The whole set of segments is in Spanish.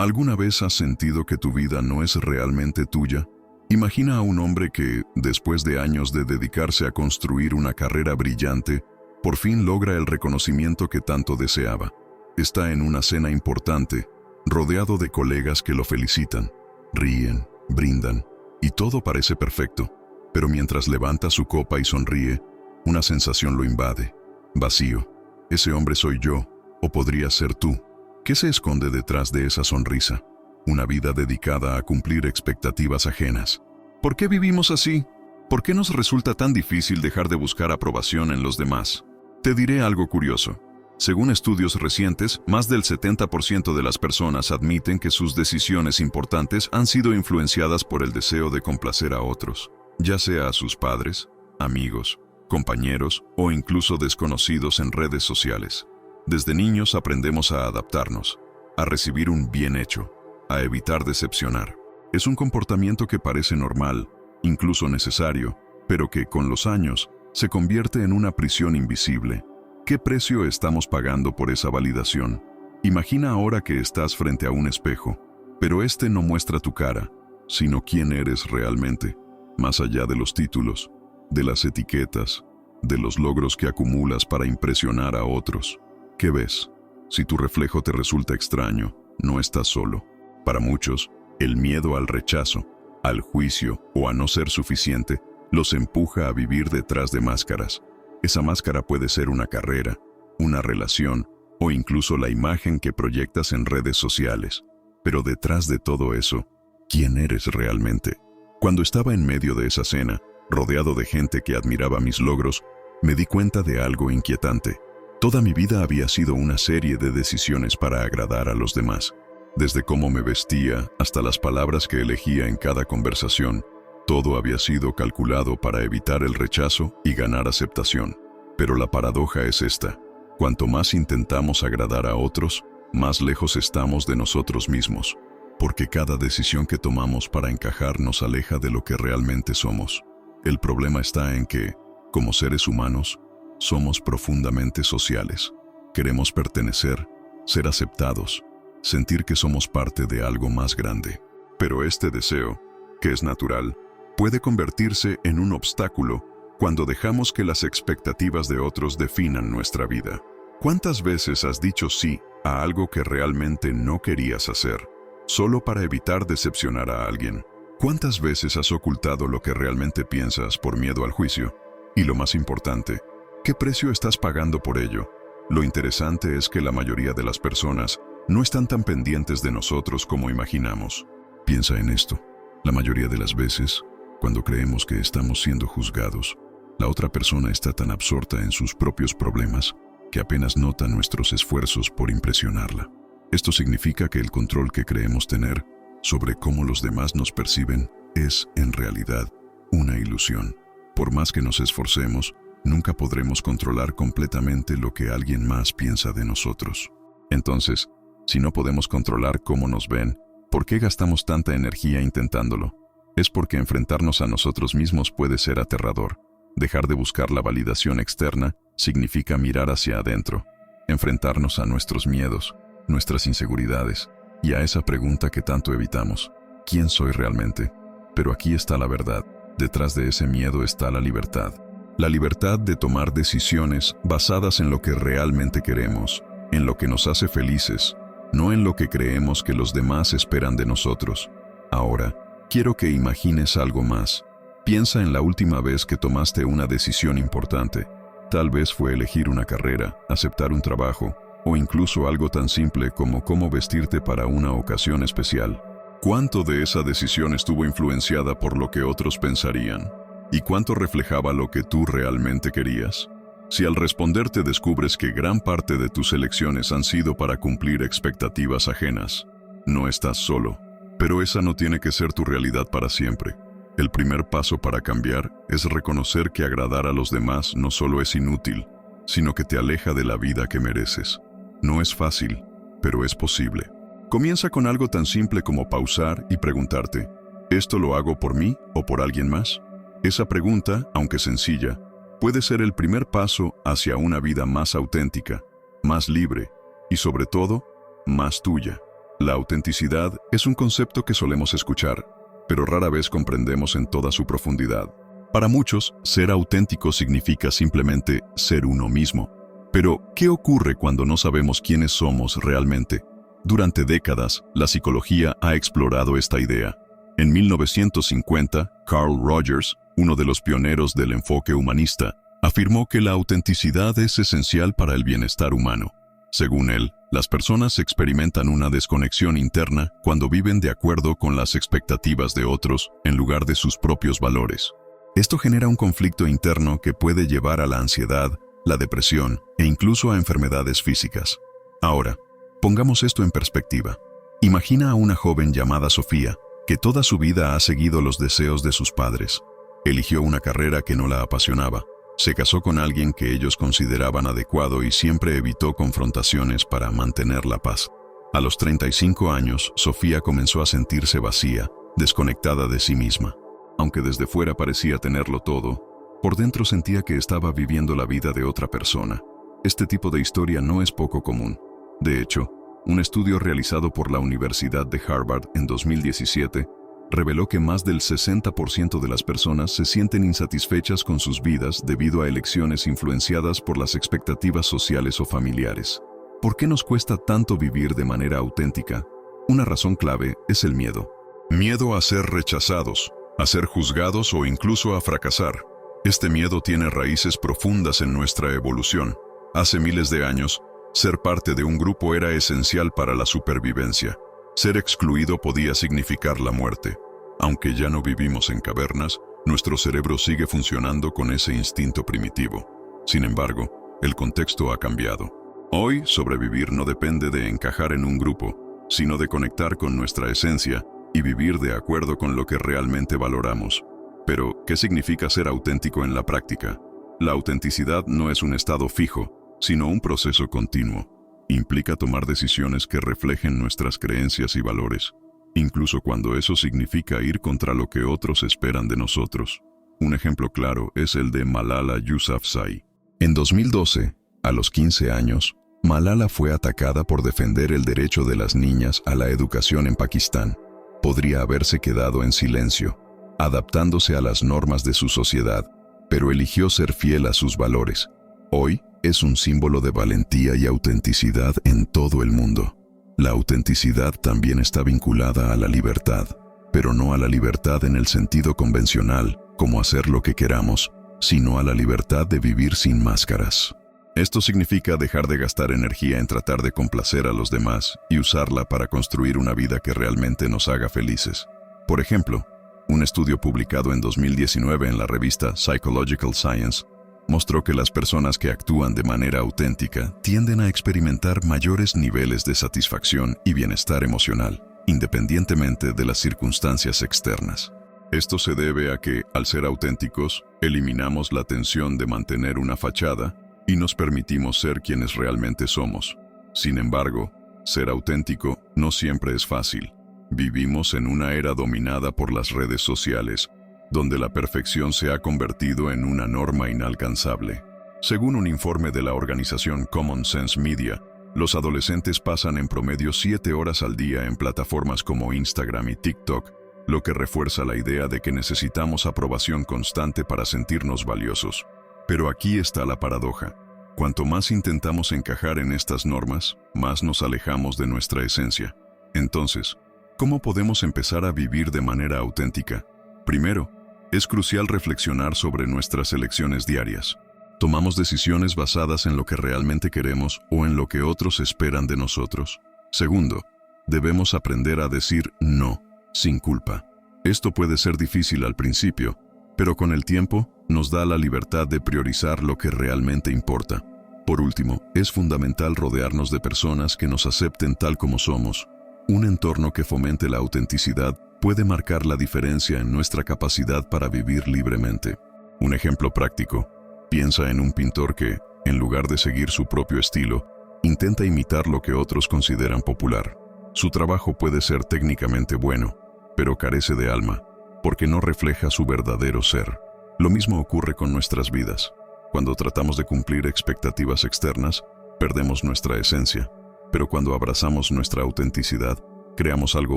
¿Alguna vez has sentido que tu vida no es realmente tuya? Imagina a un hombre que, después de años de dedicarse a construir una carrera brillante, por fin logra el reconocimiento que tanto deseaba. Está en una cena importante, rodeado de colegas que lo felicitan, ríen, brindan, y todo parece perfecto. Pero mientras levanta su copa y sonríe, una sensación lo invade. Vacío. Ese hombre soy yo, o podría ser tú. ¿Qué se esconde detrás de esa sonrisa? Una vida dedicada a cumplir expectativas ajenas. ¿Por qué vivimos así? ¿Por qué nos resulta tan difícil dejar de buscar aprobación en los demás? Te diré algo curioso. Según estudios recientes, más del 70% de las personas admiten que sus decisiones importantes han sido influenciadas por el deseo de complacer a otros, ya sea a sus padres, amigos, compañeros o incluso desconocidos en redes sociales. Desde niños aprendemos a adaptarnos, a recibir un bien hecho, a evitar decepcionar. Es un comportamiento que parece normal, incluso necesario, pero que, con los años, se convierte en una prisión invisible. ¿Qué precio estamos pagando por esa validación? Imagina ahora que estás frente a un espejo, pero este no muestra tu cara, sino quién eres realmente, más allá de los títulos, de las etiquetas, de los logros que acumulas para impresionar a otros. ¿Qué ves? Si tu reflejo te resulta extraño, no estás solo. Para muchos, el miedo al rechazo, al juicio o a no ser suficiente los empuja a vivir detrás de máscaras. Esa máscara puede ser una carrera, una relación o incluso la imagen que proyectas en redes sociales. Pero detrás de todo eso, ¿quién eres realmente? Cuando estaba en medio de esa cena, rodeado de gente que admiraba mis logros, me di cuenta de algo inquietante. Toda mi vida había sido una serie de decisiones para agradar a los demás. Desde cómo me vestía hasta las palabras que elegía en cada conversación, todo había sido calculado para evitar el rechazo y ganar aceptación. Pero la paradoja es esta: cuanto más intentamos agradar a otros, más lejos estamos de nosotros mismos, porque cada decisión que tomamos para encajar nos aleja de lo que realmente somos. El problema está en que, como seres humanos, somos profundamente sociales. Queremos pertenecer, ser aceptados, sentir que somos parte de algo más grande. Pero este deseo, que es natural, puede convertirse en un obstáculo cuando dejamos que las expectativas de otros definan nuestra vida. ¿Cuántas veces has dicho sí a algo que realmente no querías hacer, solo para evitar decepcionar a alguien? ¿Cuántas veces has ocultado lo que realmente piensas por miedo al juicio? Y lo más importante, ¿qué precio estás pagando por ello? Lo interesante es que la mayoría de las personas no están tan pendientes de nosotros como imaginamos. Piensa en esto. La mayoría de las veces, cuando creemos que estamos siendo juzgados, la otra persona está tan absorta en sus propios problemas que apenas nota nuestros esfuerzos por impresionarla. Esto significa que el control que creemos tener sobre cómo los demás nos perciben es, en realidad, una ilusión. Por más que nos esforcemos, nunca podremos controlar completamente lo que alguien más piensa de nosotros. Entonces, si no podemos controlar cómo nos ven, ¿por qué gastamos tanta energía intentándolo? Es porque enfrentarnos a nosotros mismos puede ser aterrador. Dejar de buscar la validación externa significa mirar hacia adentro, enfrentarnos a nuestros miedos, nuestras inseguridades, y a esa pregunta que tanto evitamos: ¿quién soy realmente? Pero aquí está la verdad. Detrás de ese miedo está la libertad. La libertad de tomar decisiones basadas en lo que realmente queremos, en lo que nos hace felices, no en lo que creemos que los demás esperan de nosotros. Ahora, quiero que imagines algo más. Piensa en la última vez que tomaste una decisión importante. Tal vez fue elegir una carrera, aceptar un trabajo, o incluso algo tan simple como cómo vestirte para una ocasión especial. ¿Cuánto de esa decisión estuvo influenciada por lo que otros pensarían? ¿Y cuánto reflejaba lo que tú realmente querías? Si al responder te descubres que gran parte de tus elecciones han sido para cumplir expectativas ajenas, no estás solo. Pero esa no tiene que ser tu realidad para siempre. El primer paso para cambiar es reconocer que agradar a los demás no solo es inútil, sino que te aleja de la vida que mereces. No es fácil, pero es posible. Comienza con algo tan simple como pausar y preguntarte: ¿esto lo hago por mí o por alguien más? Esa pregunta, aunque sencilla, puede ser el primer paso hacia una vida más auténtica, más libre y, sobre todo, más tuya. La autenticidad es un concepto que solemos escuchar, pero rara vez comprendemos en toda su profundidad. Para muchos, ser auténtico significa simplemente ser uno mismo. Pero, ¿qué ocurre cuando no sabemos quiénes somos realmente? Durante décadas, la psicología ha explorado esta idea. En 1950, Carl Rogers, uno de los pioneros del enfoque humanista, afirmó que la autenticidad es esencial para el bienestar humano. Según él, las personas experimentan una desconexión interna cuando viven de acuerdo con las expectativas de otros en lugar de sus propios valores. Esto genera un conflicto interno que puede llevar a la ansiedad, la depresión e incluso a enfermedades físicas. Ahora, pongamos esto en perspectiva. Imagina a una joven llamada Sofía, que toda su vida ha seguido los deseos de sus padres. Eligió una carrera que no la apasionaba. Se casó con alguien que ellos consideraban adecuado y siempre evitó confrontaciones para mantener la paz. A los 35 años, Sofía comenzó a sentirse vacía, desconectada de sí misma. Aunque desde fuera parecía tenerlo todo, por dentro sentía que estaba viviendo la vida de otra persona. Este tipo de historia no es poco común. De hecho, un estudio realizado por la Universidad de Harvard en 2017 reveló que más del 60% de las personas se sienten insatisfechas con sus vidas debido a elecciones influenciadas por las expectativas sociales o familiares. ¿Por qué nos cuesta tanto vivir de manera auténtica? Una razón clave es el miedo. Miedo a ser rechazados, a ser juzgados o incluso a fracasar. Este miedo tiene raíces profundas en nuestra evolución. Hace miles de años, ser parte de un grupo era esencial para la supervivencia. Ser excluido podía significar la muerte. Aunque ya no vivimos en cavernas, nuestro cerebro sigue funcionando con ese instinto primitivo. Sin embargo, el contexto ha cambiado. Hoy, sobrevivir no depende de encajar en un grupo, sino de conectar con nuestra esencia y vivir de acuerdo con lo que realmente valoramos. Pero, ¿qué significa ser auténtico en la práctica? La autenticidad no es un estado fijo, sino un proceso continuo. Implica tomar decisiones que reflejen nuestras creencias y valores, incluso cuando eso significa ir contra lo que otros esperan de nosotros. Un ejemplo claro es el de Malala Yousafzai. En 2012, a los 15 años, Malala fue atacada por defender el derecho de las niñas a la educación en Pakistán. Podría haberse quedado en silencio, adaptándose a las normas de su sociedad, pero eligió ser fiel a sus valores. Hoy es un símbolo de valentía y autenticidad en todo el mundo. La autenticidad también está vinculada a la libertad, pero no a la libertad en el sentido convencional, como hacer lo que queramos, sino a la libertad de vivir sin máscaras. Esto significa dejar de gastar energía en tratar de complacer a los demás y usarla para construir una vida que realmente nos haga felices. Por ejemplo, un estudio publicado en 2019 en la revista Psychological Science mostró que las personas que actúan de manera auténtica tienden a experimentar mayores niveles de satisfacción y bienestar emocional, independientemente de las circunstancias externas. Esto se debe a que, al ser auténticos, eliminamos la tensión de mantener una fachada y nos permitimos ser quienes realmente somos. Sin embargo, ser auténtico no siempre es fácil. Vivimos en una era dominada por las redes sociales, donde la perfección se ha convertido en una norma inalcanzable. Según un informe de la organización Common Sense Media, los adolescentes pasan en promedio 7 horas al día en plataformas como Instagram y TikTok, lo que refuerza la idea de que necesitamos aprobación constante para sentirnos valiosos. Pero aquí está la paradoja. Cuanto más intentamos encajar en estas normas, más nos alejamos de nuestra esencia. Entonces, ¿cómo podemos empezar a vivir de manera auténtica? Primero, es crucial reflexionar sobre nuestras elecciones diarias. ¿Tomamos decisiones basadas en lo que realmente queremos o en lo que otros esperan de nosotros? Segundo, debemos aprender a decir no, sin culpa. Esto puede ser difícil al principio, pero con el tiempo nos da la libertad de priorizar lo que realmente importa. Por último, es fundamental rodearnos de personas que nos acepten tal como somos. Un entorno que fomente la autenticidad puede marcar la diferencia en nuestra capacidad para vivir libremente. Un ejemplo práctico: piensa en un pintor que, en lugar de seguir su propio estilo, intenta imitar lo que otros consideran popular. Su trabajo puede ser técnicamente bueno, pero carece de alma, porque no refleja su verdadero ser. Lo mismo ocurre con nuestras vidas. Cuando tratamos de cumplir expectativas externas, perdemos nuestra esencia, pero cuando abrazamos nuestra autenticidad, creamos algo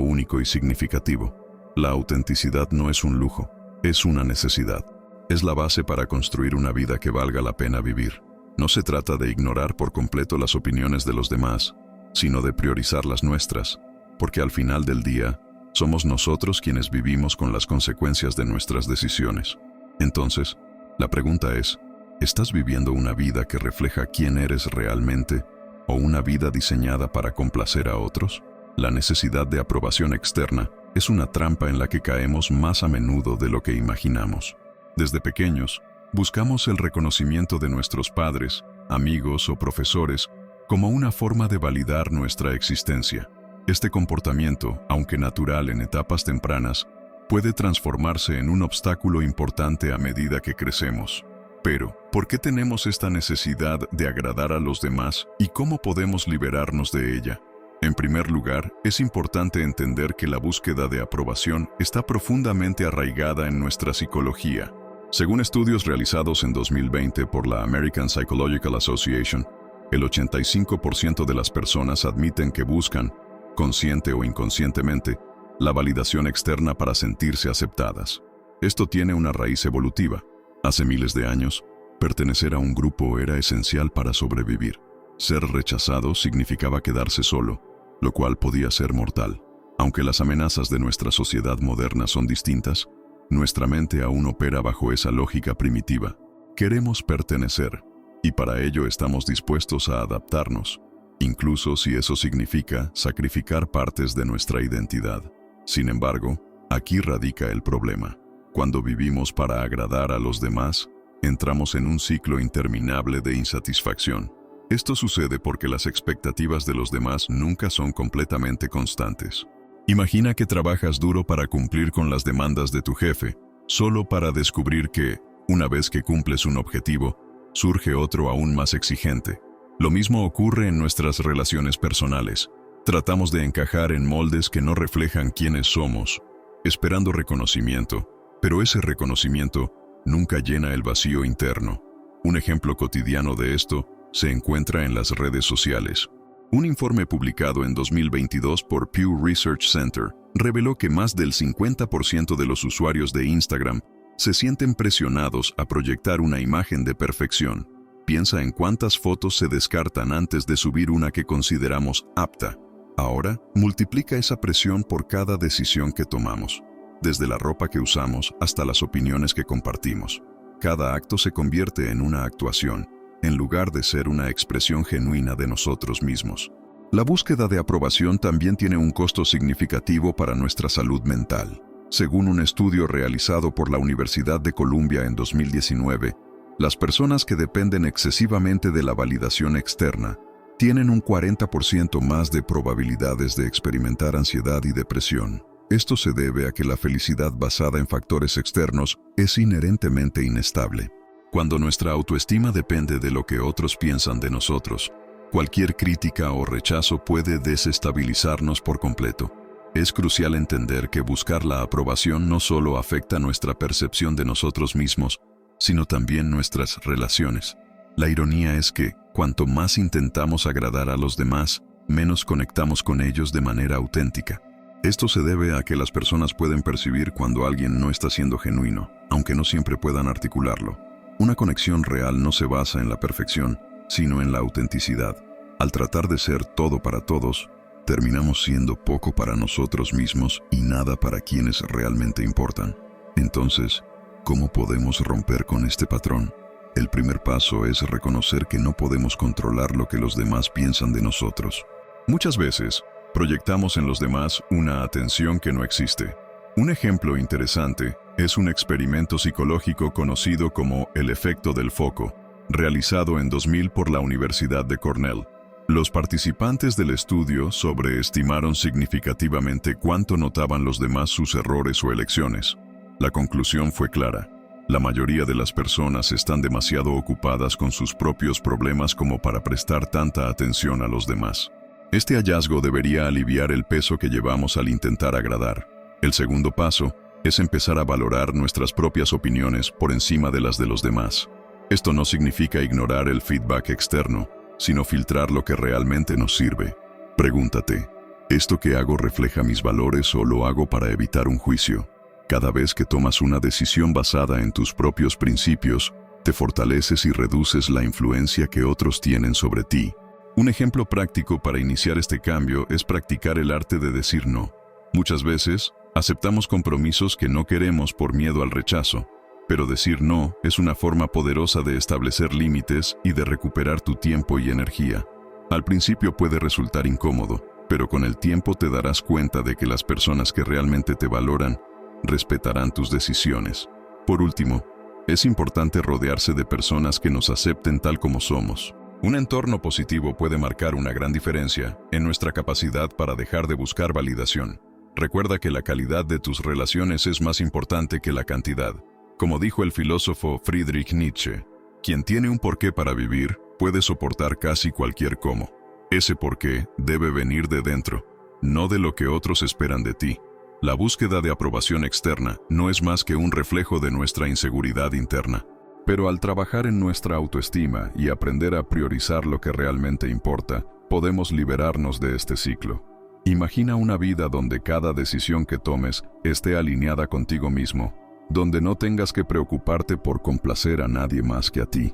único y significativo. La autenticidad no es un lujo, es una necesidad. Es la base para construir una vida que valga la pena vivir. No se trata de ignorar por completo las opiniones de los demás, sino de priorizar las nuestras, porque al final del día, somos nosotros quienes vivimos con las consecuencias de nuestras decisiones. Entonces, la pregunta es, ¿estás viviendo una vida que refleja quién eres realmente o una vida diseñada para complacer a otros? La necesidad de aprobación externa es una trampa en la que caemos más a menudo de lo que imaginamos. Desde pequeños, buscamos el reconocimiento de nuestros padres, amigos o profesores como una forma de validar nuestra existencia. Este comportamiento, aunque natural en etapas tempranas, puede transformarse en un obstáculo importante a medida que crecemos. Pero, ¿por qué tenemos esta necesidad de agradar a los demás y cómo podemos liberarnos de ella? En primer lugar, es importante entender que la búsqueda de aprobación está profundamente arraigada en nuestra psicología. Según estudios realizados en 2020 por la American Psychological Association, el 85% de las personas admiten que buscan, consciente o inconscientemente, la validación externa para sentirse aceptadas. Esto tiene una raíz evolutiva. Hace miles de años, pertenecer a un grupo era esencial para sobrevivir. Ser rechazado significaba quedarse solo, lo cual podía ser mortal. Aunque las amenazas de nuestra sociedad moderna son distintas, nuestra mente aún opera bajo esa lógica primitiva. Queremos pertenecer, y para ello estamos dispuestos a adaptarnos, incluso si eso significa sacrificar partes de nuestra identidad. Sin embargo, aquí radica el problema. Cuando vivimos para agradar a los demás, entramos en un ciclo interminable de insatisfacción. Esto sucede porque las expectativas de los demás nunca son completamente constantes. Imagina que trabajas duro para cumplir con las demandas de tu jefe, solo para descubrir que, una vez que cumples un objetivo, surge otro aún más exigente. Lo mismo ocurre en nuestras relaciones personales. Tratamos de encajar en moldes que no reflejan quiénes somos, esperando reconocimiento, pero ese reconocimiento nunca llena el vacío interno. Un ejemplo cotidiano de esto se encuentra en las redes sociales. Un informe publicado en 2022 por Pew Research Center reveló que más del 50% de los usuarios de Instagram se sienten presionados a proyectar una imagen de perfección. Piensa en cuántas fotos se descartan antes de subir una que consideramos apta. Ahora, multiplica esa presión por cada decisión que tomamos, desde la ropa que usamos hasta las opiniones que compartimos. Cada acto se convierte en una actuación, en lugar de ser una expresión genuina de nosotros mismos. La búsqueda de aprobación también tiene un costo significativo para nuestra salud mental. Según un estudio realizado por la Universidad de Columbia en 2019, las personas que dependen excesivamente de la validación externa tienen un 40% más de probabilidades de experimentar ansiedad y depresión. Esto se debe a que la felicidad basada en factores externos es inherentemente inestable. Cuando nuestra autoestima depende de lo que otros piensan de nosotros, cualquier crítica o rechazo puede desestabilizarnos por completo. Es crucial entender que buscar la aprobación no solo afecta nuestra percepción de nosotros mismos, sino también nuestras relaciones. La ironía es que, cuanto más intentamos agradar a los demás, menos conectamos con ellos de manera auténtica. Esto se debe a que las personas pueden percibir cuando alguien no está siendo genuino, aunque no siempre puedan articularlo. Una conexión real no se basa en la perfección, sino en la autenticidad. Al tratar de ser todo para todos, terminamos siendo poco para nosotros mismos y nada para quienes realmente importan. Entonces, ¿cómo podemos romper con este patrón? El primer paso es reconocer que no podemos controlar lo que los demás piensan de nosotros. Muchas veces, proyectamos en los demás una atención que no existe. Un ejemplo interesante es un experimento psicológico conocido como el efecto del foco, realizado en 2000 por la Universidad de Cornell. Los participantes del estudio sobreestimaron significativamente cuánto notaban los demás sus errores o elecciones. La conclusión fue clara. La mayoría de las personas están demasiado ocupadas con sus propios problemas como para prestar tanta atención a los demás. Este hallazgo debería aliviar el peso que llevamos al intentar agradar. El segundo paso es empezar a valorar nuestras propias opiniones por encima de las de los demás. Esto no significa ignorar el feedback externo, sino filtrar lo que realmente nos sirve. Pregúntate, ¿Esto que hago refleja mis valores o lo hago para evitar un juicio? Cada vez que tomas una decisión basada en tus propios principios, te fortaleces y reduces la influencia que otros tienen sobre ti. Un ejemplo práctico para iniciar este cambio es practicar el arte de decir no. Muchas veces, aceptamos compromisos que no queremos por miedo al rechazo, pero decir no es una forma poderosa de establecer límites y de recuperar tu tiempo y energía. Al principio puede resultar incómodo, pero con el tiempo te darás cuenta de que las personas que realmente te valoran respetarán tus decisiones. Por último, es importante rodearse de personas que nos acepten tal como somos. Un entorno positivo puede marcar una gran diferencia en nuestra capacidad para dejar de buscar validación. Recuerda que la calidad de tus relaciones es más importante que la cantidad. Como dijo el filósofo Friedrich Nietzsche, quien tiene un porqué para vivir puede soportar casi cualquier cómo. Ese porqué debe venir de dentro, no de lo que otros esperan de ti. La búsqueda de aprobación externa no es más que un reflejo de nuestra inseguridad interna. Pero al trabajar en nuestra autoestima y aprender a priorizar lo que realmente importa, podemos liberarnos de este ciclo. Imagina una vida donde cada decisión que tomes esté alineada contigo mismo, donde no tengas que preocuparte por complacer a nadie más que a ti.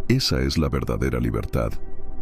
Esa es la verdadera libertad,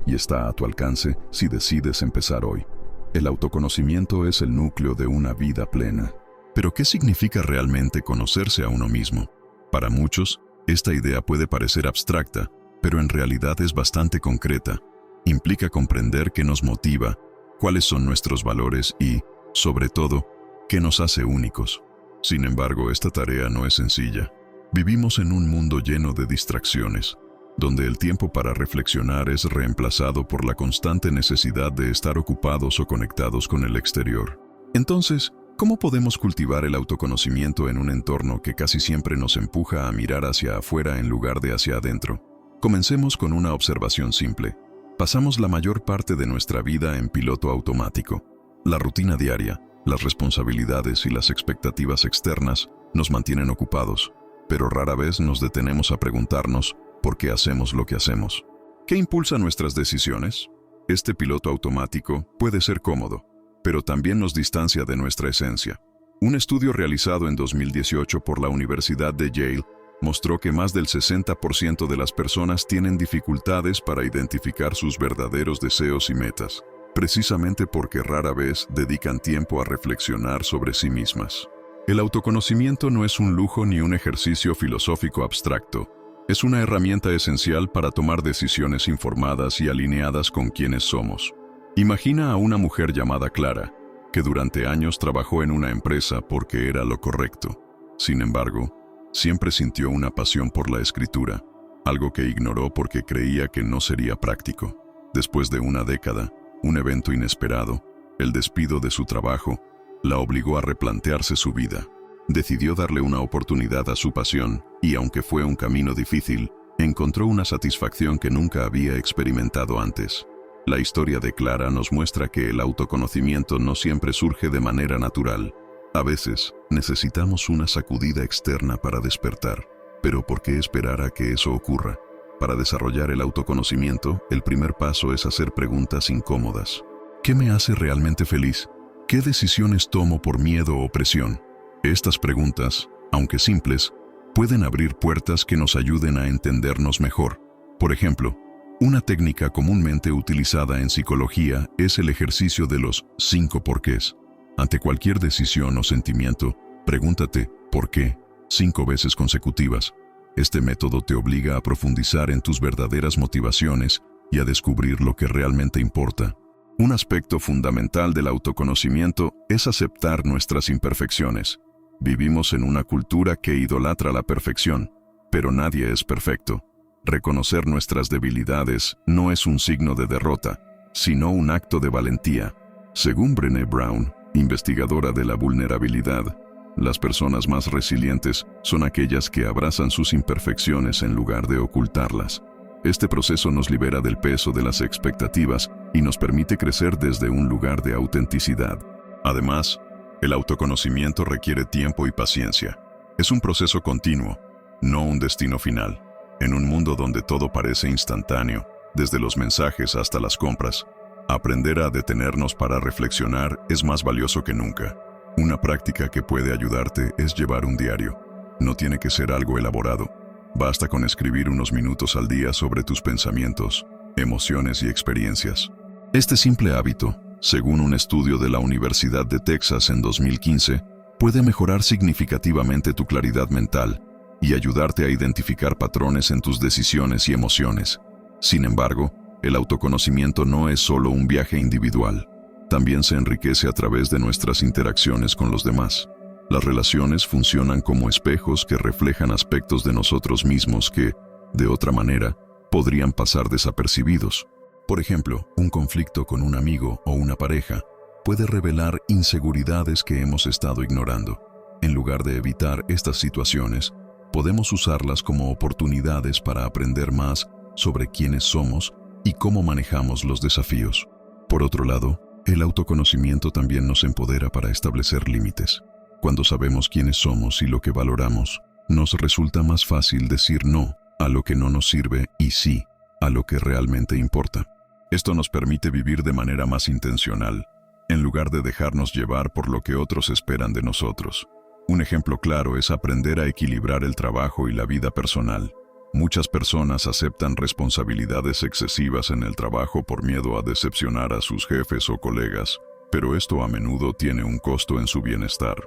y está a tu alcance si decides empezar hoy. El autoconocimiento es el núcleo de una vida plena. Pero ¿qué significa realmente conocerse a uno mismo? Para muchos, esta idea puede parecer abstracta, pero en realidad es bastante concreta. Implica comprender qué nos motiva, cuáles son nuestros valores y, sobre todo, qué nos hace únicos. Sin embargo, esta tarea no es sencilla. Vivimos en un mundo lleno de distracciones, donde el tiempo para reflexionar es reemplazado por la constante necesidad de estar ocupados o conectados con el exterior. Entonces, ¿cómo podemos cultivar el autoconocimiento en un entorno que casi siempre nos empuja a mirar hacia afuera en lugar de hacia adentro? Comencemos con una observación simple. Pasamos la mayor parte de nuestra vida en piloto automático. La rutina diaria, las responsabilidades y las expectativas externas nos mantienen ocupados, pero rara vez nos detenemos a preguntarnos ¿por qué hacemos lo que hacemos? ¿Qué impulsa nuestras decisiones? Este piloto automático puede ser cómodo, pero también nos distancia de nuestra esencia. Un estudio realizado en 2018 por la Universidad de Yale mostró que más del 60% de las personas tienen dificultades para identificar sus verdaderos deseos y metas, precisamente porque rara vez dedican tiempo a reflexionar sobre sí mismas. El autoconocimiento no es un lujo ni un ejercicio filosófico abstracto. Es una herramienta esencial para tomar decisiones informadas y alineadas con quienes somos. Imagina a una mujer llamada Clara, que durante años trabajó en una empresa porque era lo correcto. Sin embargo, siempre sintió una pasión por la escritura, algo que ignoró porque creía que no sería práctico. Después de una década, un evento inesperado, el despido de su trabajo, la obligó a replantearse su vida. Decidió darle una oportunidad a su pasión y, aunque fue un camino difícil, encontró una satisfacción que nunca había experimentado antes. La historia de Clara nos muestra que el autoconocimiento no siempre surge de manera natural. A veces, necesitamos una sacudida externa para despertar. Pero ¿por qué esperar a que eso ocurra? Para desarrollar el autoconocimiento, el primer paso es hacer preguntas incómodas. ¿Qué me hace realmente feliz? ¿Qué decisiones tomo por miedo o presión? Estas preguntas, aunque simples, pueden abrir puertas que nos ayuden a entendernos mejor. Por ejemplo, una técnica comúnmente utilizada en psicología es el ejercicio de los 5 porqués. Ante cualquier decisión o sentimiento, pregúntate ¿por qué? 5 veces consecutivas. Este método te obliga a profundizar en tus verdaderas motivaciones y a descubrir lo que realmente importa. Un aspecto fundamental del autoconocimiento es aceptar nuestras imperfecciones. Vivimos en una cultura que idolatra la perfección, pero nadie es perfecto. Reconocer nuestras debilidades no es un signo de derrota, sino un acto de valentía. Según Brené Brown, investigadora de la vulnerabilidad, las personas más resilientes son aquellas que abrazan sus imperfecciones en lugar de ocultarlas. Este proceso nos libera del peso de las expectativas y nos permite crecer desde un lugar de autenticidad. Además, el autoconocimiento requiere tiempo y paciencia. Es un proceso continuo, no un destino final. En un mundo donde todo parece instantáneo, desde los mensajes hasta las compras, Aprender a detenernos para reflexionar es más valioso que nunca. Una práctica que puede ayudarte es llevar un diario. No tiene que ser algo elaborado. Basta con escribir unos minutos al día sobre tus pensamientos, emociones y experiencias. Este simple hábito, según un estudio de la Universidad de Texas en 2015, puede mejorar significativamente tu claridad mental y ayudarte a identificar patrones en tus decisiones y emociones. Sin embargo, el autoconocimiento no es solo un viaje individual. También se enriquece a través de nuestras interacciones con los demás. Las relaciones funcionan como espejos que reflejan aspectos de nosotros mismos que, de otra manera, podrían pasar desapercibidos. Por ejemplo, un conflicto con un amigo o una pareja puede revelar inseguridades que hemos estado ignorando. En lugar de evitar estas situaciones, podemos usarlas como oportunidades para aprender más sobre quiénes somos y cómo manejamos los desafíos. Por otro lado, el autoconocimiento también nos empodera para establecer límites. Cuando sabemos quiénes somos y lo que valoramos, nos resulta más fácil decir no a lo que no nos sirve y sí a lo que realmente importa. Esto nos permite vivir de manera más intencional, en lugar de dejarnos llevar por lo que otros esperan de nosotros. Un ejemplo claro es aprender a equilibrar el trabajo y la vida personal. Muchas personas aceptan responsabilidades excesivas en el trabajo por miedo a decepcionar a sus jefes o colegas, pero esto a menudo tiene un costo en su bienestar.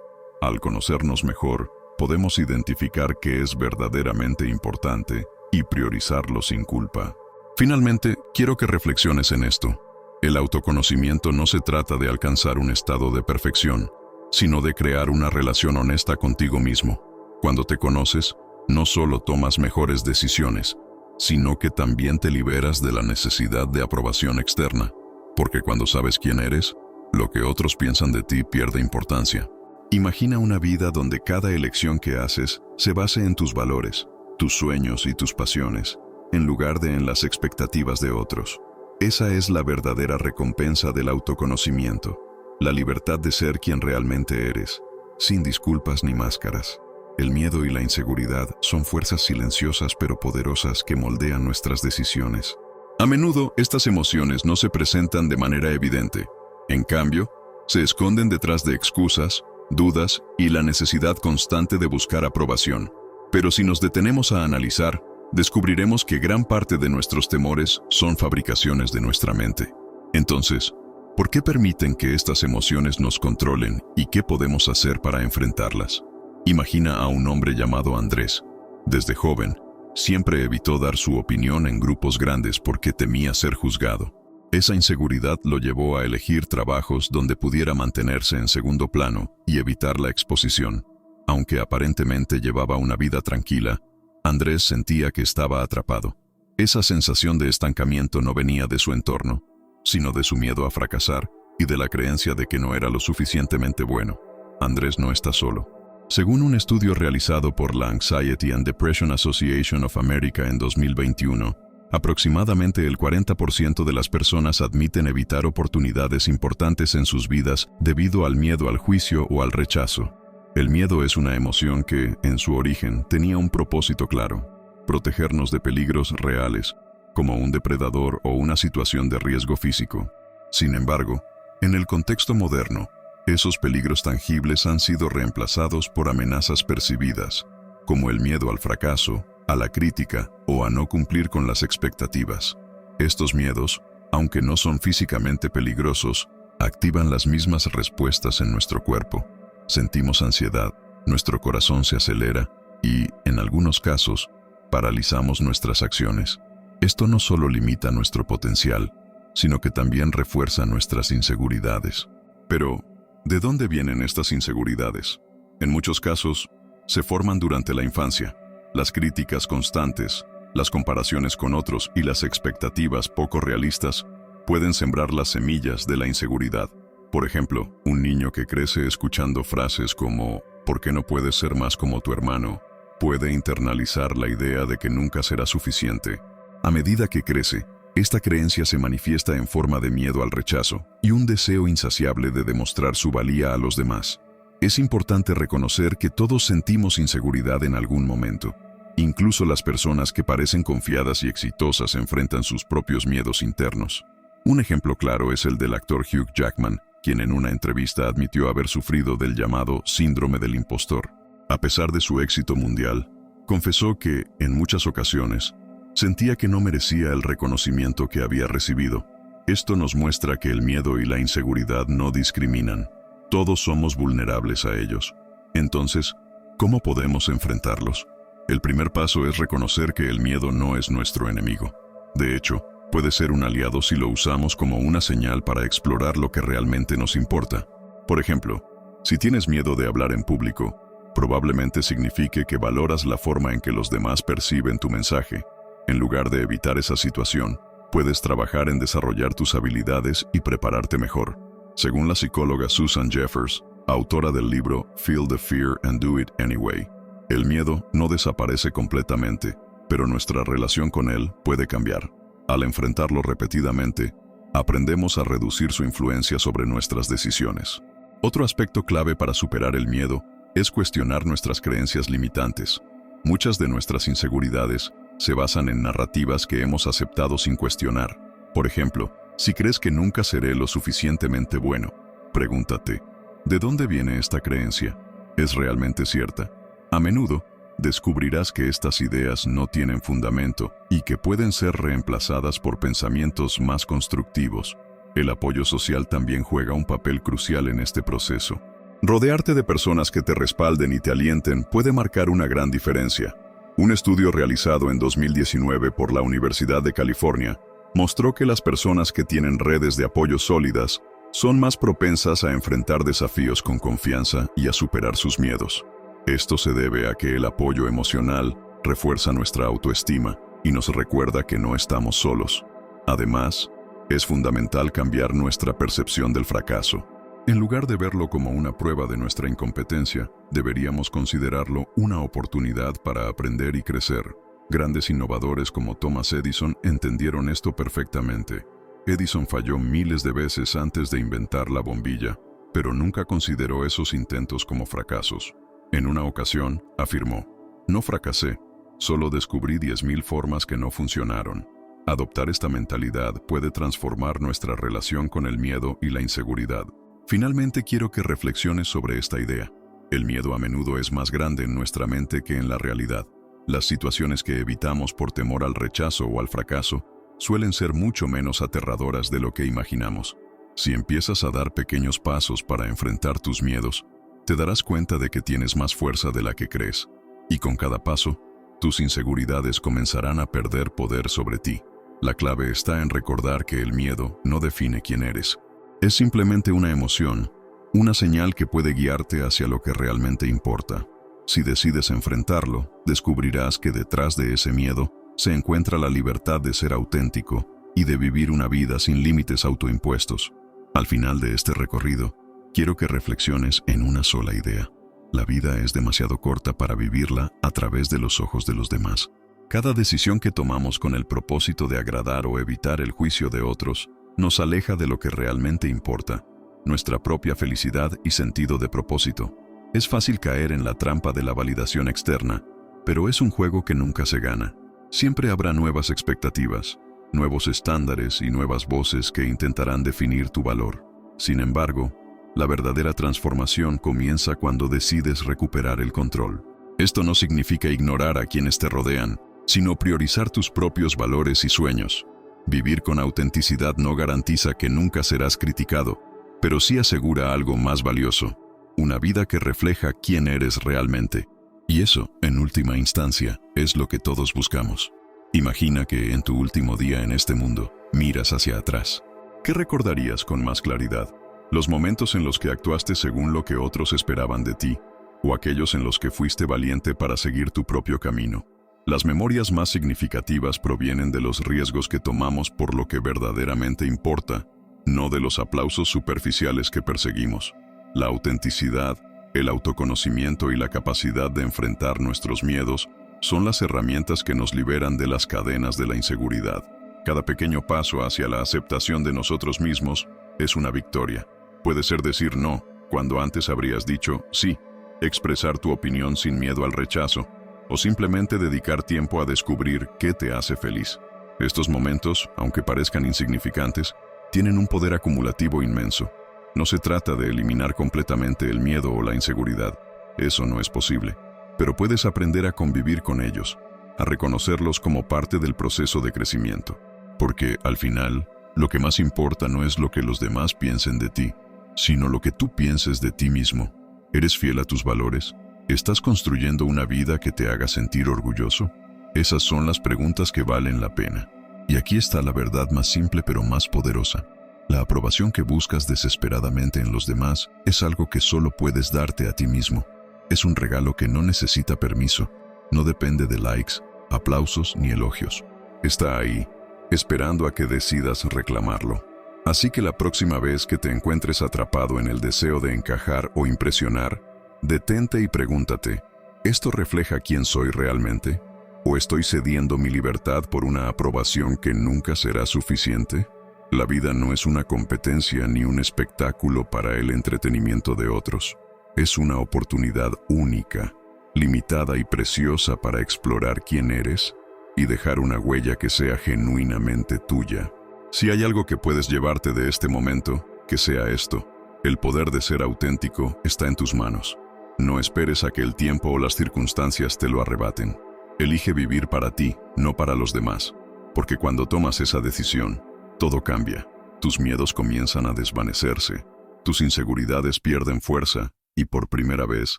Al conocernos mejor, podemos identificar qué es verdaderamente importante y priorizarlo sin culpa. Finalmente, quiero que reflexiones en esto. El autoconocimiento no se trata de alcanzar un estado de perfección, sino de crear una relación honesta contigo mismo. Cuando te conoces, no solo tomas mejores decisiones, sino que también te liberas de la necesidad de aprobación externa, porque cuando sabes quién eres, lo que otros piensan de ti pierde importancia. Imagina una vida donde cada elección que haces se base en tus valores, tus sueños y tus pasiones, en lugar de en las expectativas de otros. Esa es la verdadera recompensa del autoconocimiento, la libertad de ser quien realmente eres, sin disculpas ni máscaras. El miedo y la inseguridad son fuerzas silenciosas pero poderosas que moldean nuestras decisiones. A menudo, estas emociones no se presentan de manera evidente. En cambio, se esconden detrás de excusas, dudas y la necesidad constante de buscar aprobación. Pero si nos detenemos a analizar, descubriremos que gran parte de nuestros temores son fabricaciones de nuestra mente. Entonces, ¿por qué permiten que estas emociones nos controlen y qué podemos hacer para enfrentarlas? Imagina a un hombre llamado Andrés. Desde joven, siempre evitó dar su opinión en grupos grandes porque temía ser juzgado. Esa inseguridad lo llevó a elegir trabajos donde pudiera mantenerse en segundo plano y evitar la exposición. Aunque aparentemente llevaba una vida tranquila, Andrés sentía que estaba atrapado. Esa sensación de estancamiento no venía de su entorno, sino de su miedo a fracasar y de la creencia de que no era lo suficientemente bueno. Andrés no está solo. Según un estudio realizado por la Anxiety and Depression Association of America en 2021, aproximadamente el 40% de las personas admiten evitar oportunidades importantes en sus vidas debido al miedo al juicio o al rechazo. El miedo es una emoción que, en su origen, tenía un propósito claro: protegernos de peligros reales, como un depredador o una situación de riesgo físico. Sin embargo, en el contexto moderno, esos peligros tangibles han sido reemplazados por amenazas percibidas, como el miedo al fracaso, a la crítica o a no cumplir con las expectativas. Estos miedos, aunque no son físicamente peligrosos, activan las mismas respuestas en nuestro cuerpo. Sentimos ansiedad, nuestro corazón se acelera y, en algunos casos, paralizamos nuestras acciones. Esto no solo limita nuestro potencial, sino que también refuerza nuestras inseguridades. Pero, ¿de dónde vienen estas inseguridades? En muchos casos, se forman durante la infancia. Las críticas constantes, las comparaciones con otros y las expectativas poco realistas pueden sembrar las semillas de la inseguridad. Por ejemplo, un niño que crece escuchando frases como «¿por qué no puedes ser más como tu hermano?», puede internalizar la idea de que nunca será suficiente. A medida que crece, esta creencia se manifiesta en forma de miedo al rechazo y un deseo insaciable de demostrar su valía a los demás. Es importante reconocer que todos sentimos inseguridad en algún momento. Incluso las personas que parecen confiadas y exitosas enfrentan sus propios miedos internos. Un ejemplo claro es el del actor Hugh Jackman, quien en una entrevista admitió haber sufrido del llamado síndrome del impostor. A pesar de su éxito mundial, confesó que, en muchas ocasiones, sentía que no merecía el reconocimiento que había recibido. Esto nos muestra que el miedo y la inseguridad no discriminan. Todos somos vulnerables a ellos. Entonces, ¿cómo podemos enfrentarlos? El primer paso es reconocer que el miedo no es nuestro enemigo. De hecho, puede ser un aliado si lo usamos como una señal para explorar lo que realmente nos importa. Por ejemplo, si tienes miedo de hablar en público, probablemente signifique que valoras la forma en que los demás perciben tu mensaje. En lugar de evitar esa situación, puedes trabajar en desarrollar tus habilidades y prepararte mejor. Según la psicóloga Susan Jeffers, autora del libro Feel the Fear and Do It Anyway, el miedo no desaparece completamente, pero nuestra relación con él puede cambiar. Al enfrentarlo repetidamente, aprendemos a reducir su influencia sobre nuestras decisiones. Otro aspecto clave para superar el miedo es cuestionar nuestras creencias limitantes. Muchas de nuestras inseguridades se basan en narrativas que hemos aceptado sin cuestionar. Por ejemplo, si crees que nunca seré lo suficientemente bueno, pregúntate, ¿de dónde viene esta creencia? ¿Es realmente cierta? A menudo, descubrirás que estas ideas no tienen fundamento y que pueden ser reemplazadas por pensamientos más constructivos. El apoyo social también juega un papel crucial en este proceso. Rodearte de personas que te respalden y te alienten puede marcar una gran diferencia. Un estudio realizado en 2019 por la Universidad de California mostró que las personas que tienen redes de apoyo sólidas son más propensas a enfrentar desafíos con confianza y a superar sus miedos. Esto se debe a que el apoyo emocional refuerza nuestra autoestima y nos recuerda que no estamos solos. Además, es fundamental cambiar nuestra percepción del fracaso. En lugar de verlo como una prueba de nuestra incompetencia, deberíamos considerarlo una oportunidad para aprender y crecer. Grandes innovadores como Thomas Edison entendieron esto perfectamente. Edison falló miles de veces antes de inventar la bombilla, pero nunca consideró esos intentos como fracasos. En una ocasión, afirmó, «No fracasé, solo descubrí 10.000 formas que no funcionaron». Adoptar esta mentalidad puede transformar nuestra relación con el miedo y la inseguridad. Finalmente, quiero que reflexiones sobre esta idea. El miedo a menudo es más grande en nuestra mente que en la realidad. Las situaciones que evitamos por temor al rechazo o al fracaso suelen ser mucho menos aterradoras de lo que imaginamos. Si empiezas a dar pequeños pasos para enfrentar tus miedos, te darás cuenta de que tienes más fuerza de la que crees. Y con cada paso, tus inseguridades comenzarán a perder poder sobre ti. La clave está en recordar que el miedo no define quién eres. Es simplemente una emoción, una señal que puede guiarte hacia lo que realmente importa. Si decides enfrentarlo, descubrirás que detrás de ese miedo se encuentra la libertad de ser auténtico y de vivir una vida sin límites autoimpuestos. Al final de este recorrido, quiero que reflexiones en una sola idea. La vida es demasiado corta para vivirla a través de los ojos de los demás. Cada decisión que tomamos con el propósito de agradar o evitar el juicio de otros nos aleja de lo que realmente importa, nuestra propia felicidad y sentido de propósito. Es fácil caer en la trampa de la validación externa, pero es un juego que nunca se gana. Siempre habrá nuevas expectativas, nuevos estándares y nuevas voces que intentarán definir tu valor. Sin embargo, la verdadera transformación comienza cuando decides recuperar el control. Esto no significa ignorar a quienes te rodean, sino priorizar tus propios valores y sueños. Vivir con autenticidad no garantiza que nunca serás criticado, pero sí asegura algo más valioso, una vida que refleja quién eres realmente. Y eso, en última instancia, es lo que todos buscamos. Imagina que en tu último día en este mundo, miras hacia atrás. ¿Qué recordarías con más claridad? ¿Los momentos en los que actuaste según lo que otros esperaban de ti? ¿O aquellos en los que fuiste valiente para seguir tu propio camino? Las memorias más significativas provienen de los riesgos que tomamos por lo que verdaderamente importa, no de los aplausos superficiales que perseguimos. La autenticidad, el autoconocimiento y la capacidad de enfrentar nuestros miedos son las herramientas que nos liberan de las cadenas de la inseguridad. Cada pequeño paso hacia la aceptación de nosotros mismos es una victoria. Puede ser decir no, cuando antes habrías dicho sí, expresar tu opinión sin miedo al rechazo, o simplemente dedicar tiempo a descubrir qué te hace feliz. Estos momentos, aunque parezcan insignificantes, tienen un poder acumulativo inmenso. No se trata de eliminar completamente el miedo o la inseguridad. Eso no es posible. Pero puedes aprender a convivir con ellos, a reconocerlos como parte del proceso de crecimiento. Porque, al final, lo que más importa no es lo que los demás piensen de ti, sino lo que tú pienses de ti mismo. ¿Eres fiel a tus valores? ¿Estás construyendo una vida que te haga sentir orgulloso? Esas son las preguntas que valen la pena. Y aquí está la verdad más simple pero más poderosa. La aprobación que buscas desesperadamente en los demás es algo que solo puedes darte a ti mismo. Es un regalo que no necesita permiso, no depende de likes, aplausos ni elogios. Está ahí, esperando a que decidas reclamarlo. Así que la próxima vez que te encuentres atrapado en el deseo de encajar o impresionar, detente y pregúntate, ¿esto refleja quién soy realmente? ¿O estoy cediendo mi libertad por una aprobación que nunca será suficiente? La vida no es una competencia ni un espectáculo para el entretenimiento de otros. Es una oportunidad única, limitada y preciosa para explorar quién eres y dejar una huella que sea genuinamente tuya. Si hay algo que puedes llevarte de este momento, que sea esto. El poder de ser auténtico está en tus manos. No esperes a que el tiempo o las circunstancias te lo arrebaten. Elige vivir para ti, no para los demás. Porque cuando tomas esa decisión, todo cambia. Tus miedos comienzan a desvanecerse. Tus inseguridades pierden fuerza y por primera vez,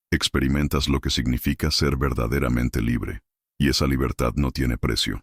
experimentas lo que significa ser verdaderamente libre. Y esa libertad no tiene precio.